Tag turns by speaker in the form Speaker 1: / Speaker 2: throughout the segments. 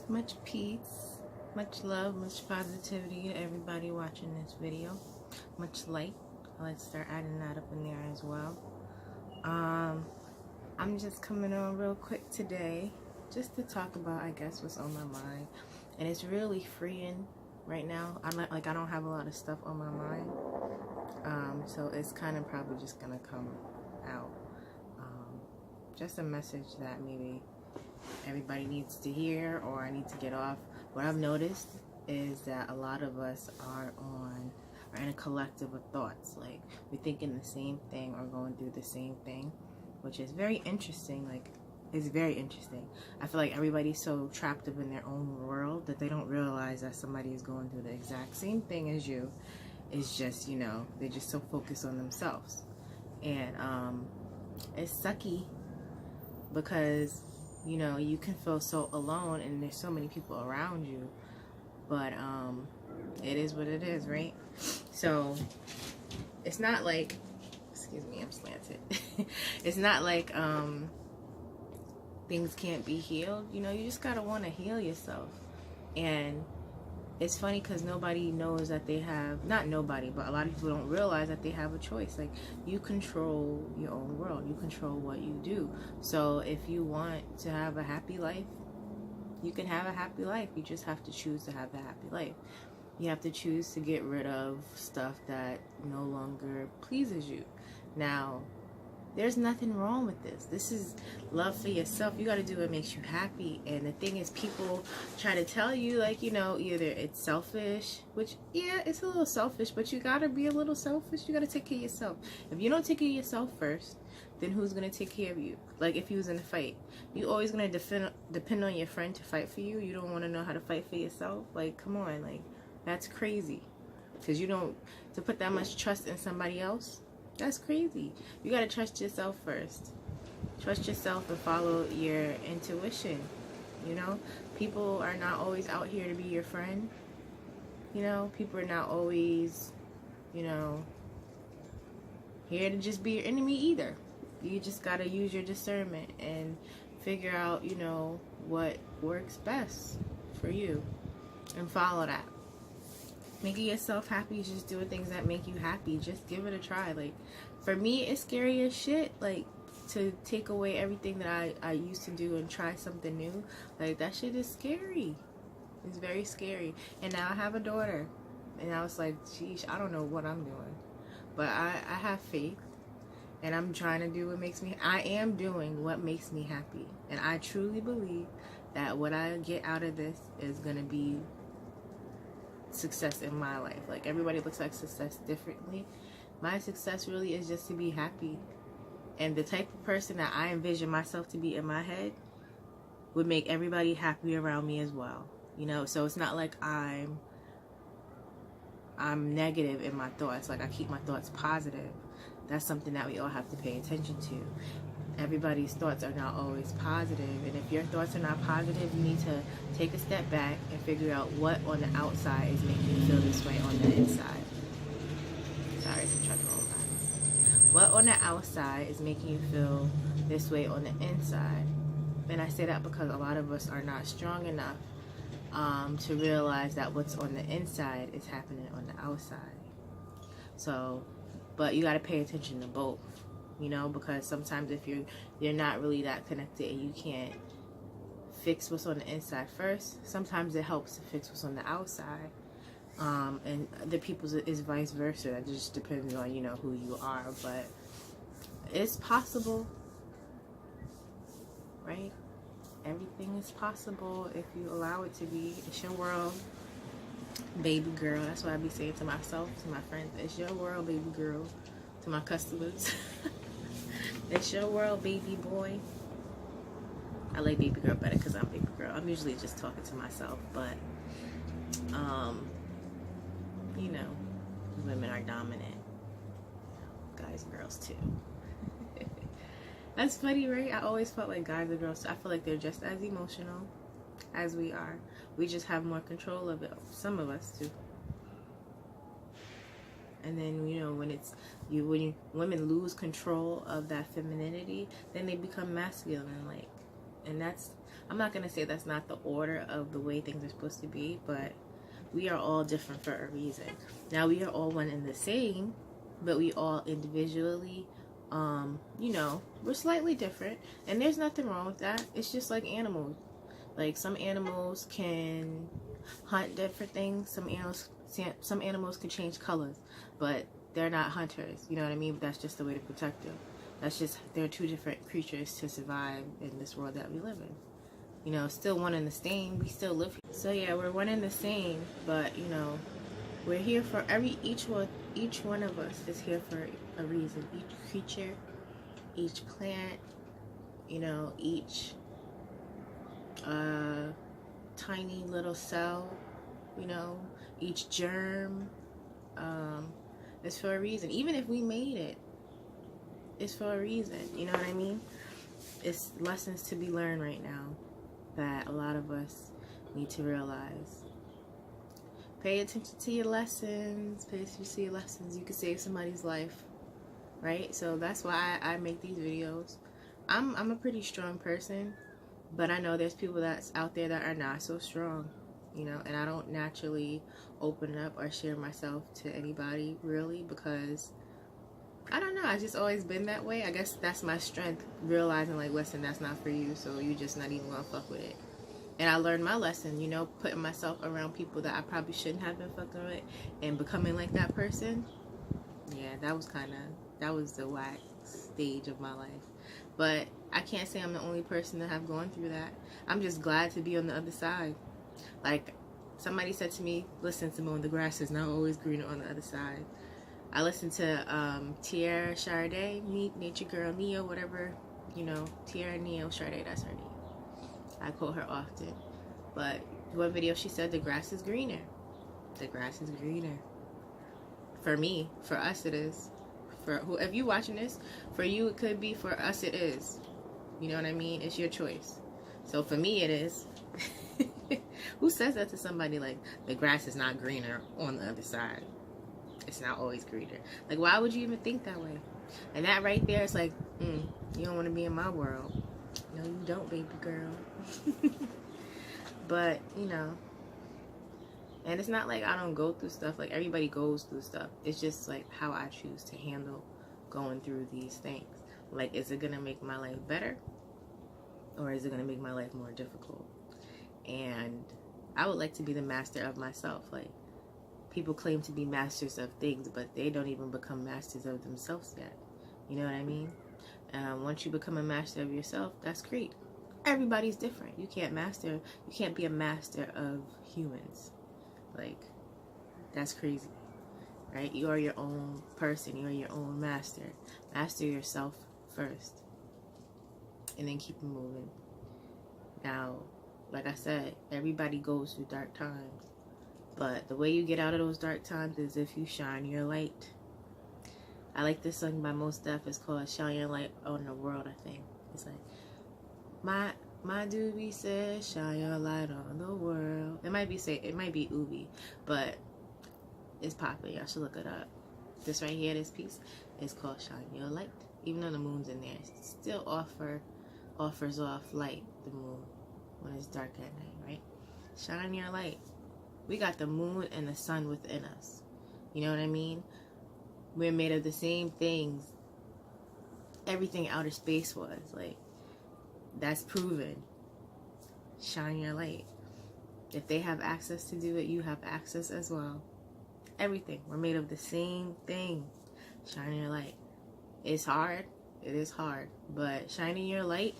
Speaker 1: Much peace, much love, much positivity to everybody watching this video. Much light. Let's start adding that up in there as well. I'm just coming on real quick today just to talk about, I guess, what's on my mind. And it's really freeing right now. I don't have a lot of stuff on my mind. So it's kind of probably just gonna come out. Just a message that maybe everybody needs to hear, or I need to get off. What I've noticed is that a lot of us are in a collective of thoughts. Like, we're thinking the same thing or going through the same thing, which is very interesting. Like, it's very interesting. I feel like everybody's so trapped up in their own world that they don't realize that somebody is going through the exact same thing as you. It's just, they're just so focused on themselves. And it's sucky because you can feel so alone and there's so many people around you, but it is what it is, right? So it's not like, excuse me, I'm slanted. It's not like things can't be healed. You just gotta want to heal yourself. And it's funny because nobody knows that they have, not nobody, but a lot of people don't realize that they have a choice. Like, you control your own world. You control what you do. So if you want to have a happy life, you can have a happy life. You just have to choose to have a happy life. You have to choose to get rid of stuff that no longer pleases you. Now, there's nothing wrong with this. This is love for yourself. You got to do what makes you happy. And the thing is, people try to tell you, like, either it's selfish, which, yeah, it's a little selfish, but you got to be a little selfish. You got to take care of yourself. If you don't take care of yourself first, then who's going to take care of you? Like, if you was in a fight, you always going to depend on your friend to fight for you. You don't want to know how to fight for yourself. Like, come on. Like, that's crazy. Because to put that much trust in somebody else, that's crazy. You gotta trust yourself first. Trust yourself and follow your intuition. People are not always out here to be your friend. People are not always, here to just be your enemy either. You just gotta use your discernment and figure out, what works best for you and follow that. Making yourself happy is just doing things that make you happy. Just give it a try. Like, for me, it's scary as shit. Like, to take away everything that I used to do and try something new. Like, that shit is scary. It's very scary. And now I have a daughter. And I was like, sheesh, I don't know what I'm doing. But I have faith. And I'm trying to do what makes me... I am doing what makes me happy. And I truly believe that what I get out of this is going to be success in my life. Like, everybody looks at success differently. My success really is just to be happy, and the type of person that I envision myself to be in my head would make everybody happy around me as well. So it's not like I'm negative in my thoughts. Like, I keep my thoughts positive. That's something that we all have to pay attention to. Everybody's thoughts are not always positive, and if your thoughts are not positive, you need to take a step back and figure out what on the outside is making you feel this way on the inside. Sorry, it's a truck rolling by. What on the outside is making you feel this way on the inside? And I say that because a lot of us are not strong enough to realize that what's on the inside is happening on the outside. So, but you got to pay attention to both. Because sometimes if you're not really that connected and you can't fix what's on the inside first, sometimes it helps to fix what's on the outside. And the people's is vice versa. That just depends on, who you are. But it's possible, right? Everything is possible if you allow it to be. It's your world, baby girl. That's what I be saying to myself, to my friends. It's your world, baby girl. To my customers. It's your world, baby boy. I like baby girl better because I'm baby girl. I'm usually just talking to myself, but women are dominant. Guys and girls too. That's funny, right? I always felt like guys and girls, I feel like they're just as emotional as we are. We just have more control of it. Some of us do. And then, when women lose control of that femininity, then they become masculine, and that's I'm not going to say that's not the order of the way things are supposed to be, but we are all different for a reason. Now, we are all one and the same, but we all individually, you know, we're slightly different, and there's nothing wrong with that. It's just like animals. Like, some animals can hunt different things. Some animals can change colors, but they're not hunters. You know what I mean? But that's just the way to protect them. That's just, they're two different creatures to survive in this world that we live in. You know, still one and the same. We still live here. So yeah, we're one and the same, but you know, we're here for each one of us is here for a reason. Each creature, each plant, you know, each tiny little cell, you know, each germ, is for a reason. Even if we made it, it's for a reason. You know what I mean? It's lessons to be learned right now that a lot of us need to realize. Pay attention to your lessons. Pay attention to your lessons. You can save somebody's life, right? So that's why I make these videos. I'm a pretty strong person, but I know there's people that's out there that are not so strong, you know, and I don't naturally open up or share myself to anybody really, because I don't know, I just always been that way. I guess that's my strength, realizing like, listen, that's not for you, so you just not even gonna fuck with it. And I learned my lesson, you know, putting myself around people that I probably shouldn't have been fucking with and becoming like that person. Yeah, that was the whack stage of my life. But I can't say I'm the only person to have gone through that. I'm just glad to be on the other side. Like, somebody said to me, listen, Simone, the grass is not always greener on the other side. I listened to Tierra Charday, Nature Girl Neo, whatever, you know, Tierra Neo Charday, that's her name. I quote her often. But one video she said, the grass is greener. The grass is greener. For me, for us it is. For who, if you watching this, for you it could be, for us it is. You know what I mean? It's your choice. So for me it is. Who says that to somebody, like, the grass is not greener on the other side? It's not always greener. Like, why would you even think that way? And that right there is like, you don't want to be in my world. No, you don't, baby girl. But, you know, and it's not like I don't go through stuff. Like, everybody goes through stuff. It's just like how I choose to handle going through these things. Like, is it gonna make my life better, or is it gonna make my life more difficult? And I would like to be the master of myself. Like, people claim to be masters of things, but they don't even become masters of themselves yet. You know what I mean? Once you become a master of yourself, that's great. Everybody's different. You can't be a master of humans. Like, that's crazy, right? You are your own person. You are your own master. Master yourself first, and then keep it moving. Now, like I said, everybody goes through dark times, but the way you get out of those dark times is if you shine your light. I like this song by Mos Def. It's called "Shine Your Light on the World." I think it's like my doobie says, "Shine your light on the world." It might be Ubi, but it's popping. Y'all should look it up. This right here, this piece, is called "Shine Your Light." Even though the moon's in there, it still offers off light. The moon, when it's dark at night, right? Shine your light. We got the moon and the sun within us. You know what I mean? We're made of the same things everything outer space was. Like, that's proven. Shine your light. If they have access to do it, you have access as well. Everything. We're made of the same thing. Shine your light. It's hard. It is hard. But shining your light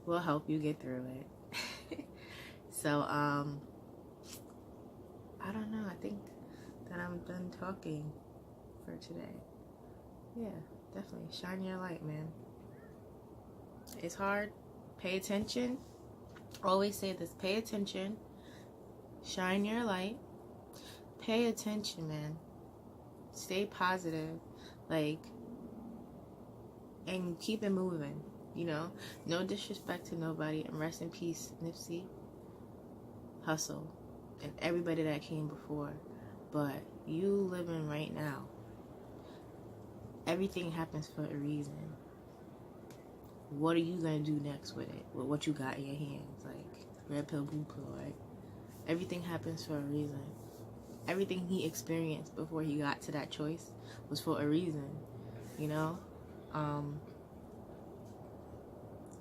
Speaker 1: will help you get through it. So, I don't know. I think that I'm done talking for today. Yeah, definitely. Shine your light, man. It's hard. Pay attention. Always say this. Pay attention. Shine your light. Pay attention, man. Stay positive. Like, and keep it moving. You know? No disrespect to nobody. And rest in peace, Nipsey Hussle. And everybody that came before. But you living right now. Everything happens for a reason. what are you gonna do next with it? With what you got in your hands? Like, red pill, blue pill, right? Everything happens for a reason. Everything he experienced before he got to that choice was for a reason, you know?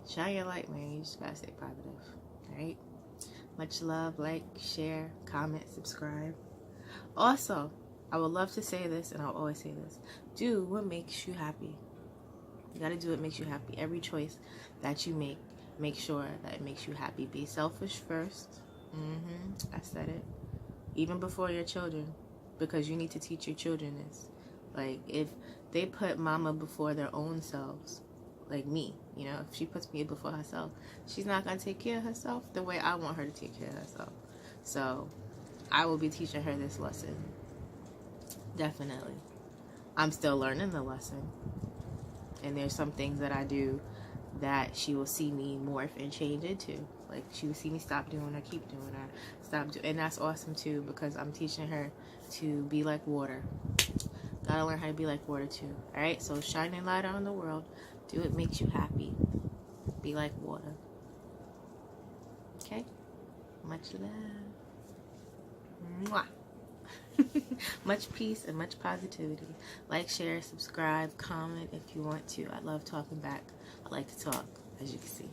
Speaker 1: Shine your light, man. You just gotta stay positive, alright? Much love. Like, share, comment, subscribe. Also, I would love to say this, and I'll always say this. Do what makes you happy. You gotta do what makes you happy. Every choice that you make sure that it makes you happy. Be selfish first. I said it. Even before your children. Because you need to teach your children this. Like, if they put mama before their own selves, like me, you know, if she puts me before herself, she's not gonna take care of herself the way I want her to take care of herself. So, I will be teaching her this lesson. Definitely. I'm still learning the lesson. And there's some things that I do that she will see me morph and change into. Like, she will see me stop doing or keep doing or stop doing. And that's awesome, too, because I'm teaching her to be like water. Gotta learn how to be like water, too. Alright? So, shine a light on the world. Do what makes you happy. Be like water. Okay? Much love. Mwah. Much peace and much positivity. Like, share, subscribe, comment if you want to. I love talking back. I like to talk, as you can see.